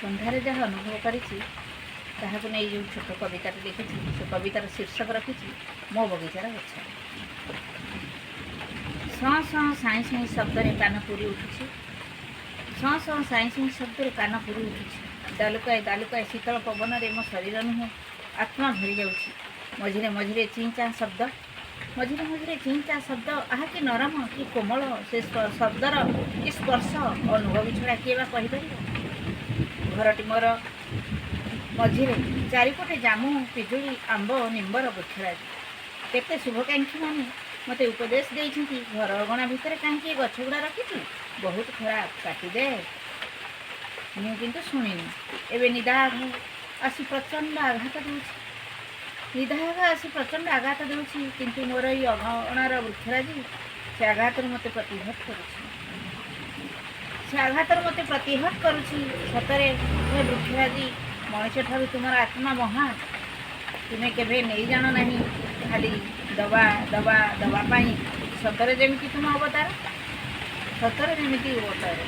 ସନ୍ଧ୍ୟାରେ ଯାହା ଅନୁଭବ କରିଛି ତାହାକୁ ନେଇ ଯେଉଁ ଛୋଟ କବିତାଟି ଲେଖିଛି, ସେ କବିତାର ଶୀର୍ଷକ ରଖିଛି ମୋ ବଗିଚାର ଗଛ। ସଁ ସଁ ସାଇଁ ସାଇଁ ଶବ୍ଦରେ କାନ ପୁରି ଉଠୁଛି, ସଁ ସଁ ସାଇଁ ସାଇଁ ଶବ୍ଦରେ କାନ ପୁରି ଉଠୁଛି। ଦାଲୁକାଏ ଦାଲୁକାଏ ଶୀତଳ ପବନରେ ମୋ ଶରୀର ନୁହେଁ ଆତ୍ମା ଭରି ଯାଉଛି। ମଝିରେ ମଝିରେ ଚିଁ ଚାଁ ଶବ୍ଦ, ମଝିରେ ମଝିରେ ଚିଁ ଚାଁ ଶବ୍ଦ। ଆହା କି ନରମ, କି କୋମଳ ସେ ଶବ୍ଦର, କି ସ୍ପର୍ଶ ଅନୁଭବୀ ଛଡ଼ା କିଏ ବା କହିପାରିବ। ଘରଟି ମୋର ମଝିରେ, ଚାରିପଟେ ଜାମୁ, ପିଜୁଳି, ଆମ୍ବ, ନିମ୍ବର ବୃକ୍ଷରାଜି। କେତେ ଶୁଭକାଂକ୍ଷୀମାନେ ମୋତେ ଉପଦେଶ ଦେଇଛନ୍ତି, ଘର ଅଗଣା ଭିତରେ କାହିଁକି ଏ ଗଛଗୁଡ଼ା ରଖିଛୁ, ବହୁତ ଖରାପ, କାଟିଦେ। ମୁଁ କିନ୍ତୁ ଶୁଣିନି। ଏବେ ନିଦାଘ ଆସି ପ୍ରଚଣ୍ଡ ଆଘାତ ଦେଉଛି, ନିଦାଘ ଆସି ପ୍ରଚଣ୍ଡ ଆଘାତ ଦେଉଛି। କିନ୍ତୁ ମୋର ଏଇ ଅଗଣାର ବୃକ୍ଷରାଜି ସେ ଆଘାତରୁ ମୋତେ ପ୍ରତିହତ କରୁଛି, ସେ ଆଘାତରୁ ମୋତେ ପ୍ରତିହତ କରୁଛି। ସତରେ ହେ ବୃକ୍ଷରାଜି, ମଣିଷଠାରୁ ତୁମର ଆତ୍ମା ମହାନ। ତୁମେ କେବେ ନେଇ ଜାଣ ନାହିଁ, ଖାଲି ଦବା ଦବା ଦବା ପାଇଁ। ସତରେ ଯେମିତି ତୁମ ଅବତାର, ସତରେ ଯେମିତି ଅବତାର।